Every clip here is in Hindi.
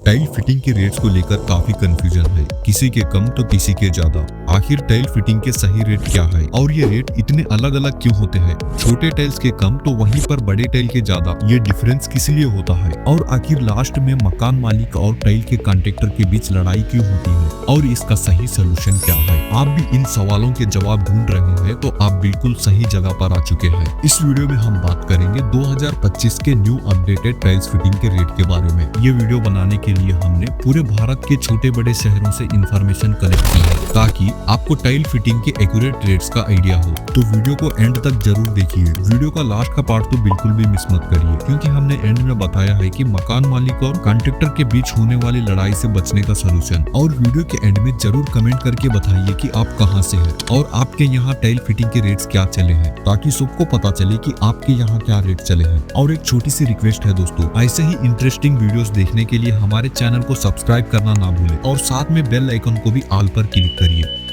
टाइल फिटिंग के रेट्स को लेकर काफी कंफ्यूजन है, किसी के कम तो किसी के ज्यादा। आखिर टाइल फिटिंग के सही रेट क्या है और ये रेट इतने अलग अलग क्यों होते हैं? छोटे टाइल्स के कम तो वहीं पर बड़े टाइल के ज्यादा, ये डिफरेंस किस लिए होता है? और आखिर लास्ट में मकान मालिक और टाइल के कॉन्ट्रैक्टर के बीच लड़ाई क्यों होती है और इसका सही सोल्यूशन क्या है? आप भी इन सवालों के जवाब ढूंढ रहे हैं तो आप बिल्कुल सही जगह पर आ चुके हैं। इस वीडियो में हम बात करेंगे 2025 के न्यू अपडेटेड टाइल्स फिटिंग के रेट के बारे में। ये वीडियो बनाने के लिए हमने पूरे भारत के छोटे बड़े शहरों से इंफॉर्मेशन कलेक्ट की है ताकि आपको टाइल फिटिंग के एक्यूरेट रेट्स का आइडिया हो। तो वीडियो को एंड तक जरूर देखिए। वीडियो का लास्ट का पार्ट तो बिल्कुल भी मिस मत करिए, क्योंकि हमने एंड में बताया है कि मकान मालिक और कॉन्ट्रैक्टर के बीच होने वाली लड़ाई से बचने का सोल्यूशन। और वीडियो के एंड में जरूर कमेंट करके बताइए कि आप कहां से हैं और आपके यहाँ टाइल फिटिंग के रेट्स क्या चले हैं, ताकि सबको पता चले कि आपके यहाँ क्या रेट चले हैं। और एक छोटी सी रिक्वेस्ट है दोस्तों, ऐसे ही इंटरेस्टिंग वीडियोस देखने के लिए हमारे चैनल को सब्सक्राइब करना ना भूलें और साथ में बेल आइकन को भी ऑल पर क्लिक करिए।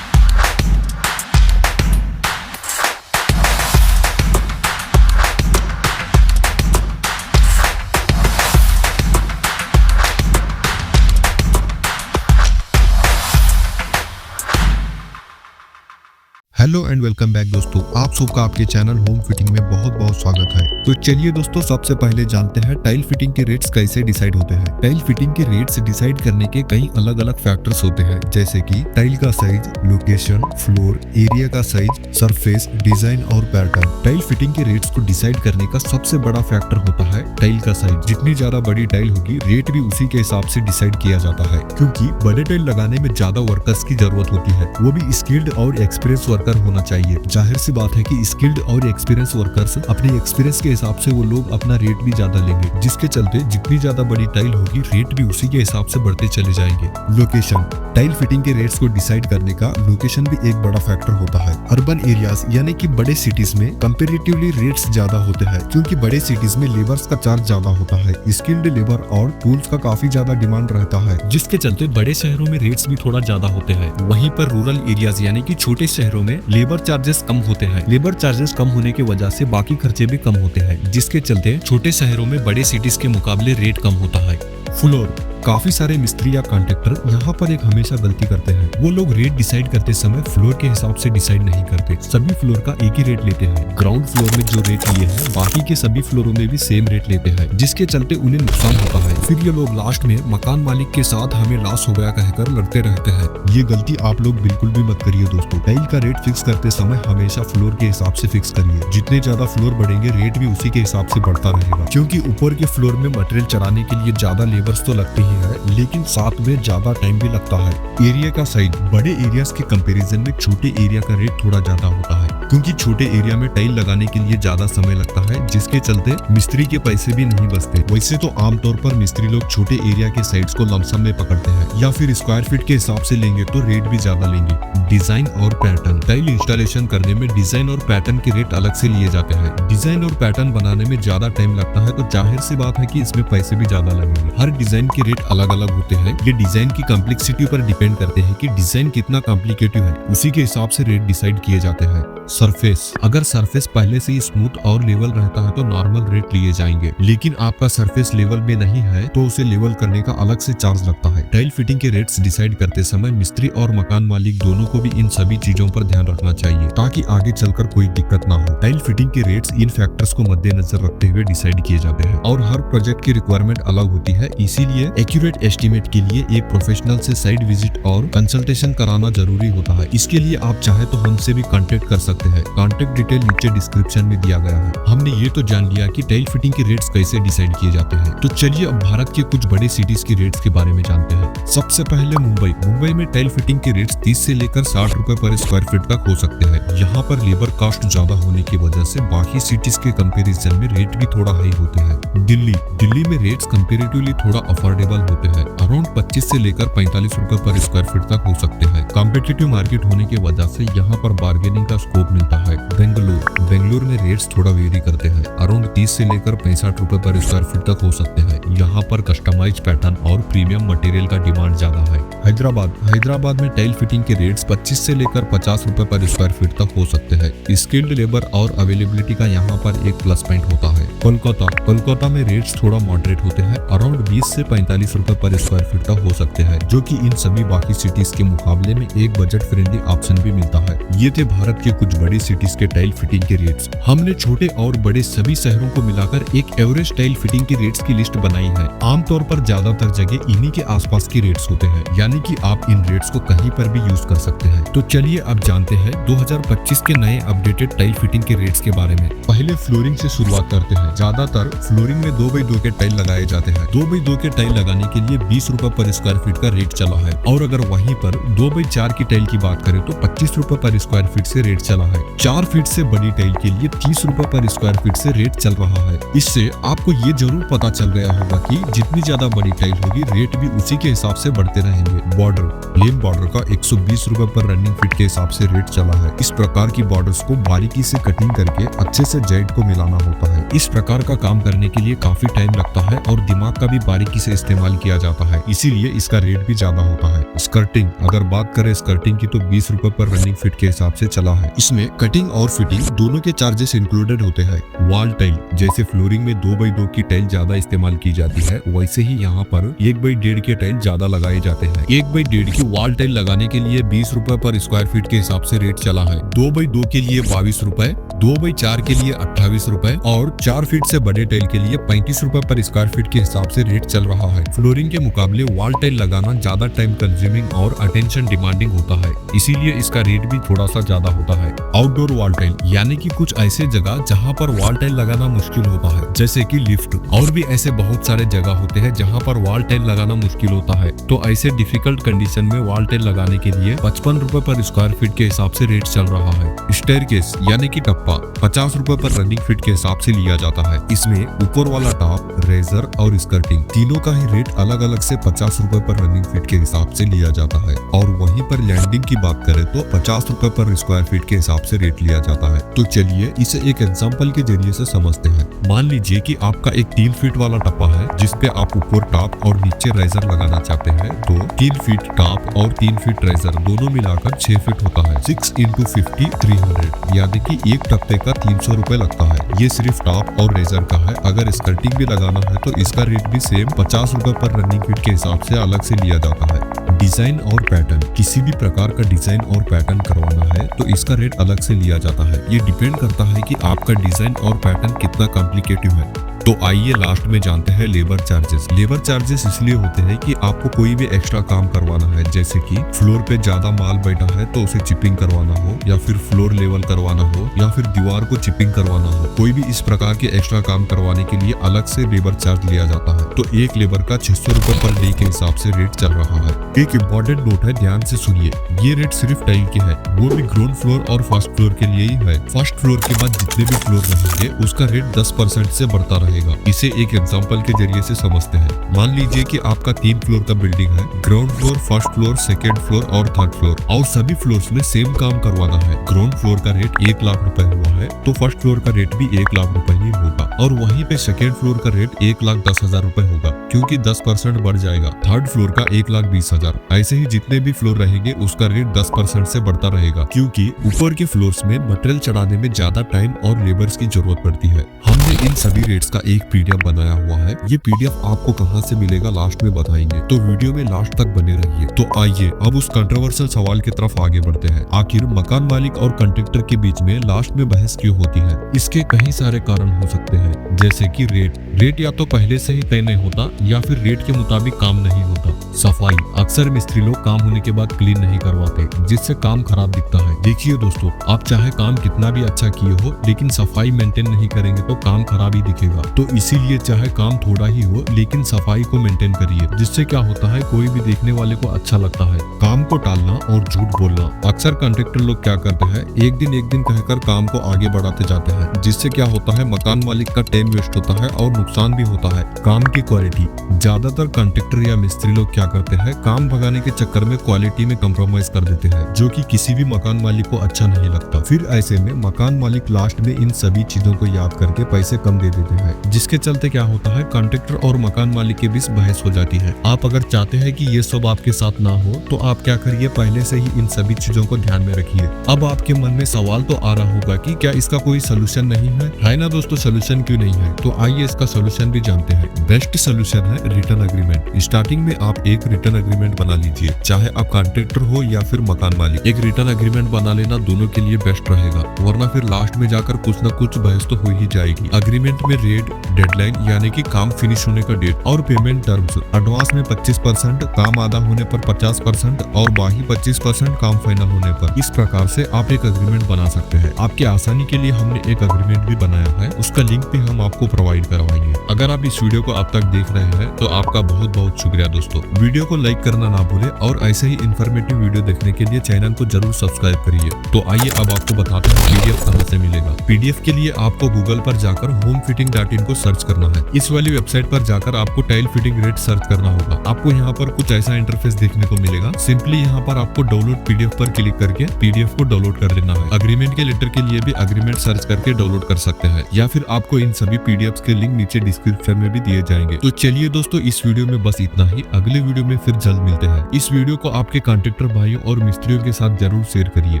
हेलो एंड वेलकम बैक दोस्तों, आप सबका आपके चैनल होम फिटिंग में बहुत बहुत स्वागत है। तो चलिए दोस्तों, सबसे पहले जानते हैं टाइल फिटिंग के रेट्स कैसे डिसाइड होते हैं। टाइल फिटिंग के रेट्स डिसाइड करने के कई अलग अलग फैक्टर्स होते हैं, जैसे कि टाइल का साइज, लोकेशन, फ्लोर एरिया का साइज, सरफेस, डिजाइन और पैटर्न। टाइल फिटिंग के रेट्स को डिसाइड करने का सबसे बड़ा फैक्टर होता है टाइल का साइज। जितनी ज्यादा बड़ी टाइल होगी, रेट भी उसी के हिसाब से डिसाइड किया जाता है, क्योंकि बड़े टाइल लगाने में ज्यादा वर्कर्स की जरूरत होती है, वो भी स्किल्ड और एक्सपीरियंस वर्कर होना चाहिए। जाहिर सी बात है कि स्किल्ड और एक्सपीरियंस वर्कर्स अपने एक्सपीरियंस के हिसाब से वो लोग अपना रेट भी ज्यादा लेंगे, जिसके चलते जितनी ज्यादा बड़ी टाइल होगी, रेट भी उसी के हिसाब से बढ़ते चले जाएंगे। लोकेशन, टाइल फिटिंग के रेट्स को डिसाइड करने का लोकेशन भी एक बड़ा फैक्टर होता है। अर्बन एरियाज यानी कि बड़े सिटीज में कंपैरेटिवली रेट्स ज्यादा होते हैं, क्योंकि बड़े सिटीज में लेबर्स का चार्ज ज्यादा होता है, स्किल्ड लेबर और टूल्स का काफी ज्यादा डिमांड रहता है, जिसके चलते बड़े शहरों में रेट्स भी थोड़ा ज्यादा होते हैं। वहीं पर रूरल एरियाज यानी कि छोटे शहरों में लेबर चार्जेस कम होते हैं। लेबर चार्जेस कम होने की वजह से बाकी खर्चे भी कम होते हैं, जिसके चलते छोटे शहरों में बड़े सिटीज के मुकाबले रेट कम होता है। फ्लोर, काफी सारे मिस्त्री या कॉन्ट्रैक्टर यहाँ पर एक हमेशा गलती करते हैं। वो लोग रेट डिसाइड करते समय फ्लोर के हिसाब से डिसाइड नहीं करते, सभी फ्लोर का एक ही रेट लेते हैं। ग्राउंड फ्लोर में जो रेट लिए हैं, बाकी के सभी फ्लोरों में भी सेम रेट लेते हैं, जिसके चलते उन्हें नुकसान होता है। फिर ये लोग लास्ट में मकान मालिक के साथ हमें लॉस हो गया कहकर लड़ते रहते हैं। ये गलती आप लोग बिल्कुल भी मत करिए दोस्तों। टाइल का रेट फिक्स करते समय हमेशा फ्लोर के हिसाब से फिक्स करिए। जितने ज्यादा फ्लोर बढ़ेंगे, रेट भी उसी के हिसाब से बढ़ता रहेगा, क्योंकि ऊपर के फ्लोर में मटेरियल चढ़ाने के लिए ज्यादा लेबर्स तो लगते ही है, लेकिन साथ में ज्यादा टाइम भी लगता है। एरिया का साइज, बड़े एरियाज के कंपैरिजन में छोटे एरिया का रेट थोड़ा ज्यादा होता है, क्योंकि छोटे एरिया में टाइल लगाने के लिए ज्यादा समय लगता है, जिसके चलते मिस्त्री के पैसे भी नहीं बचते। वैसे तो आमतौर पर मिस्त्री लोग छोटे एरिया के साइड्स को लमसम में पकड़ते हैं, या फिर स्क्वायर फीट के हिसाब से लेंगे तो रेट भी ज्यादा लेंगे। डिजाइन और पैटर्न, टाइल इंस्टॉलेशन करने में डिजाइन और पैटर्न के रेट अलग से लिए जाते हैं। डिजाइन और पैटर्न बनाने में ज्यादा टाइम लगता है, तो जाहिर सी बात है कि इसमें पैसे भी ज्यादा लगेंगे। हर डिजाइन के रेट अलग अलग होते हैं। ये डिजाइन की कॉम्प्लेक्सिटी पर डिपेंड करते हैं कि डिजाइन कितना कॉम्प्लिकेटिव है, उसी के हिसाब से रेट डिसाइड किए जाते हैं। सरफेस, अगर सरफेस पहले से ही स्मूथ और लेवल रहता है तो नॉर्मल रेट लिए जाएंगे, लेकिन आपका सरफेस लेवल में नहीं है तो उसे लेवल करने का अलग से चार्ज लगता है। टाइल फिटिंग के रेट्स डिसाइड करते समय मिस्त्री और मकान मालिक दोनों को भी इन सभी चीजों पर ध्यान रखना चाहिए, ताकि आगे चलकर कोई दिक्कत ना हो। टाइल फिटिंग के रेट्स इन फैक्टर्स को मद्देनजर रखते हुए डिसाइड किए जाते हैं, और हर प्रोजेक्ट की रिक्वायरमेंट अलग होती है, इसीलिए एक्यूरेट एस्टिमेट के लिए एक प्रोफेशनल से साइट विजिट और कंसल्टेशन कराना जरूरी होता है। इसके लिए आप चाहे तो हमसे भी कांटेक्ट कर सकते हैं। कांटेक्ट डिटेल नीचे डिस्क्रिप्शन में दिया गया है। हमने ये तो जान लिया कि टाइल फिटिंग के रेट्स कैसे डिसाइड किए जाते हैं, तो चलिए अब भारत के कुछ बड़े सिटीज के रेट्स के बारे में जानते हैं। सबसे पहले मुंबई में टाइल फिटिंग के रेट्स 30 से लेकर 60 रुपए पर स्क्वायर फीट तक हो सकते हैं। यहाँ पर लेबर कॉस्ट ज्यादा होने की वजह से बाकी सिटीज के कंपैरिजन में रेट भी थोड़ा हाई होते हैं। दिल्ली में रेट्स कंपैरेटिवली थोड़ा अफोर्डेबल होते हैं, अराउंड 25 से लेकर 45 रुपए पर स्क्वायर फीट तक हो सकते हैं। कॉम्पिटिटिव मार्केट होने की वजह से यहाँ पर बार्गेनिंग का स्कोप मिलता है। बेंगलुरु में रेट्स थोड़ा वेरी करते हैं, अराउंड 30 से लेकर 65 रुपए पर स्क्वायर फीट तक हो सकते हैं। यहाँ पर कस्टमाइज पैटर्न और प्रीमियम मटेरियल का डिमांड ज्यादा है। हैदराबाद में टाइल फिटिंग के रेट्स 25 से लेकर 50 रुपए पर स्क्वायर फीट तक हो सकते हैं। स्किल्ड लेबर और अवेलेबिलिटी का यहाँ पर एक प्लस पॉइंट होता है। कोलकाता में रेट्स थोड़ा मॉडरेट होते हैं, अराउंड 20 से 45 रुपए पर स्क्वायर फीट तक हो सकते हैं, जो कि इन सभी बाकी सिटीज के मुकाबले में एक बजट फ्रेंडली ऑप्शन भी मिलता है। ये थे भारत के कुछ बड़ी सिटीज के टाइल फिटिंग के रेट्स। हमने छोटे और बड़े सभी शहरों को मिलाकर एक एवरेज टाइल फिटिंग की रेट्स की लिस्ट बनाई है। आमतौर पर ज्यादातर जगह इन्हीं के आसपास की रेट्स होते हैं, यानी कि आप इन रेट्स को कहीं पर भी यूज कर सकते हैं। तो चलिए अब जानते हैं 2025 के नए अपडेटेड टाइल फिटिंग के रेट्स के बारे में। पहले फ्लोरिंग से शुरुआत करते हैं। ज्यादातर फ्लोरिंग में 2x2 के टाइल लगाए जाते हैं। 2x2 के टाइल लगाने के लिए 20 रुपए पर स्क्वायर फीट का रेट चला है, और अगर वहीं पर 2x4 की टाइल की बात करें तो 25 रुपए पर स्क्वायर फीट से रेट चला है। 4 फीट से बड़ी टाइल के लिए 30 रुपए पर स्क्वायर फीट से रेट चल रहा है। इससे आपको ये जरूर पता चल गया होगा कि जितनी ज्यादा बड़ी टाइल होगी रेट भी उसी के हिसाब से बढ़ते रहेंगे। बॉर्डर, प्लेन बॉर्डर का 120 रुपए पर रनिंग फीट के हिसाब से रेट चला है। इस प्रकार की बॉर्डर्स को बारीकी से कटिंग करके अच्छे से जॉइंट को मिलाना होता है। इस प्रकार का काम करने के लिए काफी टाइम लगता है और दिमाग का भी बारीकी से इस्तेमाल किया जाता है, इसीलिए इसका रेट भी ज्यादा होता है। स्कर्टिंग, अगर बात करें स्कर्टिंग की तो 20 रुपए पर रनिंग फीट के हिसाब से चला है। इसमें कटिंग और फिटिंग दोनों के चार्जेस इंक्लूडेड होते हैं। वॉल टाइल, जैसे फ्लोरिंग में 2x2 की टाइल ज्यादा इस्तेमाल की जाती है, वैसे ही यहाँ पर 1x1.5 के टाइल ज्यादा लगाए जाते हैं। 1x1.5 की वॉल टाइल लगाने के लिए 20 रुपए पर स्क्वायर फीट के हिसाब से रेट चला है। 2x2 के लिए 22 रुपए, 2x4 के लिए 28 रुपए और 4 फीट से बड़े टाइल के लिए 35 रुपए पर स्क्वायर फीट के हिसाब से रेट चल रहा है। फ्लोरिंग के मुकाबले वॉल टाइल लगाना ज्यादा टाइम कंज्यूमिंग और अटेंशन डिमांडिंग होता है, इसीलिए इसका रेट भी थोड़ा सा ज्यादा होता है। आउटडोर वॉल टाइल, यानी कि कुछ ऐसे जगह जहाँ पर वॉल टाइल लगाना मुश्किल होता है, जैसे कि लिफ्ट, और भी ऐसे बहुत सारे जगह होते हैं जहाँ पर वॉल टाइल लगाना मुश्किल होता है। तो ऐसे डिफिकल्ट कंडीशन में वॉल टाइल लगाने के लिए 55 रुपए पर स्क्वायर फीट के हिसाब से रेट चल रहा है। स्टेयरकेस यानी कि टप्पा 50 रुपए पर रनिंग फीट के हिसाब से लिया जाता है। इसमें ऊपर वाला टॉप, रेजर और स्कर्टिंग तीनों का ही रेट अलग अलग से 50 रुपए पर रनिंग फीट के हिसाब से लिया जाता है, और वहीं पर लैंडिंग की बात करें तो 50 रुपए पर स्क्वायर फीट के हिसाब से रेट लिया जाता है। तो चलिए इसे एक एग्जांपल के जरिए से समझते हैं। मान लीजिए कि आपका एक 3 फीट वाला टप्पा है जिसपे आप ऊपर टॉप और नीचे रेजर लगाना चाहते हैं। तो 3 फीट टॉप और 3 फीट रेजर दोनों मिलाकर 6 फीट होता है। 6 × 50 300, यानी कि एक टप्पे का 300 रुपए लगता है। ये सिर्फ टॉप और रेजर का है। अगर स्कर्टिंग भी लगाना है तो इसका रेट भी सेम 50 रुपए पर रनिंग फीट के हिसाब से अलग से लिया जाता है। डिजाइन और पैटर्न, किसी भी प्रकार का डिजाइन और पैटर्न करवाना है तो इसका रेट अलग से लिया जाता है। ये डिपेंड करता है कि आपका डिजाइन और पैटर्न कितना कॉम्प्लिकेटिव है। तो आइए लास्ट में जानते हैं लेबर चार्जेस। लेबर चार्जेस इसलिए होते हैं कि आपको कोई भी एक्स्ट्रा काम करवाना है, जैसे कि फ्लोर पे ज्यादा माल बैठा है तो उसे चिपिंग करवाना हो, या फिर फ्लोर लेवल करवाना हो, या फिर दीवार को चिपिंग करवाना हो। कोई भी इस प्रकार के एक्स्ट्रा काम करवाने के लिए अलग से लेबर चार्ज लिया जाता है। तो एक लेबर का 600 रुपए पर डे के हिसाब से रेट चल रहा है। एक इम्पोर्टेंट नोट है, ध्यान से सुनिए, ये रेट सिर्फ टाइल के है, वो भी ग्राउंड फ्लोर और फर्स्ट फ्लोर के लिए ही है। फर्स्ट फ्लोर के बाद जितने भी फ्लोर रहेंगे उसका रेट 10% से बढ़ता रहेगा। इसे एक एग्जांपल के जरिए से समझते हैं। मान लीजिए कि आपका 3 फ्लोर का बिल्डिंग है, ground floor, first floor, second floor और थर्ड फ्लोर, और सभी फ्लोर्स में सेम काम करवाना है। ग्राउंड फ्लोर का रेट 1 लाख रुपए हुआ है तो फर्स्ट फ्लोर का रेट भी 1 लाख रुपए ही होगा, और वहीं पे सेकेंड फ्लोर का रेट 1,10,000 रुपए होगा, क्योंकि 10% बढ़ जाएगा। थर्ड फ्लोर का 1,20,000। ऐसे ही जितने भी फ्लोर रहेंगे उसका रेट 10% से बढ़ता रहेगा, क्योंकि ऊपर के फ्लोर्स में मटेरियल चढ़ाने में ज्यादा टाइम और लेबर्स की जरूरत पड़ती है। हमने इन सभी रेट्स का एक पीडीएफ बनाया हुआ है। ये पीडीएफ आपको कहां से मिलेगा लास्ट में बताएंगे, तो वीडियो में लास्ट तक बने रहिए। तो आइए अब उस कंट्रोवर्शियल सवाल की तरफ आगे बढ़ते हैं। आखिर मकान मालिक और कॉन्ट्रैक्टर के बीच में लास्ट में बहस क्यों होती है? इसके कई सारे कारण हो सकते हैं, जैसे कि रेट या तो पहले से ही तय नहीं होता, या फिर रेट के मुताबिक काम नहीं होता। सफाई, अक्सर मिस्त्री लोग काम होने के बाद क्लीन नहीं करवाते, जिससे काम खराब दिखता है। देखिए दोस्तों, आप चाहे काम कितना भी अच्छा किए हो, लेकिन सफाई मेंटेन नहीं करेंगे तो काम खराब ही दिखेगा। तो इसीलिए चाहे काम थोड़ा ही हो, लेकिन सफाई को मेंटेन करिए, जिससे क्या होता है, कोई भी देखने वाले को अच्छा लगता है। काम को टालना और झूठ बोलना, अक्सर कॉन्ट्रैक्टर लोग क्या करते हैं, एक दिन कहकर काम को आगे बढ़ाते जाते हैं, जिससे क्या होता है, मकान मालिक का टाइम वेस्ट होता है और नुकसान भी होता है। काम की क्वालिटी, ज्यादातर कॉन्ट्रैक्टर या मिस्त्री लोग क्या क्या करते हैं, काम भगाने के चक्कर में क्वालिटी में कम्प्रोमाइज कर देते हैं, जो कि किसी भी मकान मालिक को अच्छा नहीं लगता। फिर ऐसे में मकान मालिक लास्ट में इन सभी चीजों को याद करके पैसे कम दे देते हैं, जिसके चलते क्या होता है, कॉन्ट्रैक्टर और मकान मालिक के बीच बहस हो जाती है। आप अगर चाहते हैं कि ये सब आपके साथ ना हो तो आप क्या करिए, पहले से ही इन सभी चीजों को ध्यान में रखिए। अब आपके मन में सवाल तो आ रहा होगा कि क्या इसका कोई सोल्यूशन नहीं है ना दोस्तों? सोल्यूशन क्यों नहीं है, तो आइए इसका सोल्यूशन भी जानते हैं। बेस्ट सोल्यूशन है रिटर्न एग्रीमेंट। स्टार्टिंग में आप एक रिटर्न एग्रीमेंट बना लीजिए, चाहे आप कॉन्ट्रैक्टर हो या फिर मकान मालिक। एक रिटर्न एग्रीमेंट बना लेना दोनों के लिए बेस्ट रहेगा, वरना फिर लास्ट में जाकर कुछ न कुछ बहस तो हो ही जाएगी। एग्रीमेंट में रेट, डेडलाइन यानी कि काम फिनिश होने का डेट और पेमेंट टर्म्स, एडवांस में 25%, काम आधा होने पर 50% और बाकी 25% काम फाइनल होने पर। इस प्रकार से आप एक एग्रीमेंट बना सकते हैं। आपकी आसानी के लिए हमने एक एग्रीमेंट भी बनाया है, उसका लिंक भी हम आपको प्रोवाइड करवाएंगे। अगर आप इस वीडियो को अब तक देख रहे हैं तो आपका बहुत बहुत शुक्रिया दोस्तों। वीडियो को लाइक करना ना भूले और ऐसे ही इंफॉर्मेटिव वीडियो देखने के लिए चैनल को जरूर सब्सक्राइब करिए। तो आइए अब आपको बताते हैं पीडीएफ कहां से मिलेगा। पीडीएफ के लिए आपको गूगल पर जाकर homefitting.in को सर्च करना है। इस वाली वेबसाइट पर जाकर आपको टाइल फिटिंग रेट सर्च करना होगा। आपको यहाँ पर कुछ ऐसा इंटरफेस देखने को मिलेगा। सिंपली यहाँ पर आपको डाउनलोड पीडीएफ पर क्लिक करके पीडीएफ को डाउनलोड कर लेना है। एग्रीमेंट के लेटर के लिए भी एग्रीमेंट सर्च करके डाउनलोड कर सकते हैं, या फिर आपको इन सभी पीडीएफ के लिंक नीचे डिस्क्रिप्शन में भी दिए जाएंगे। तो चलिए दोस्तों, इस वीडियो में बस इतना ही। अगले वीडियो में फिर जल्द मिलते हैं। इस वीडियो को आपके कॉन्ट्रैक्टर भाइयों और मिस्त्रियों के साथ जरूर शेयर करिए।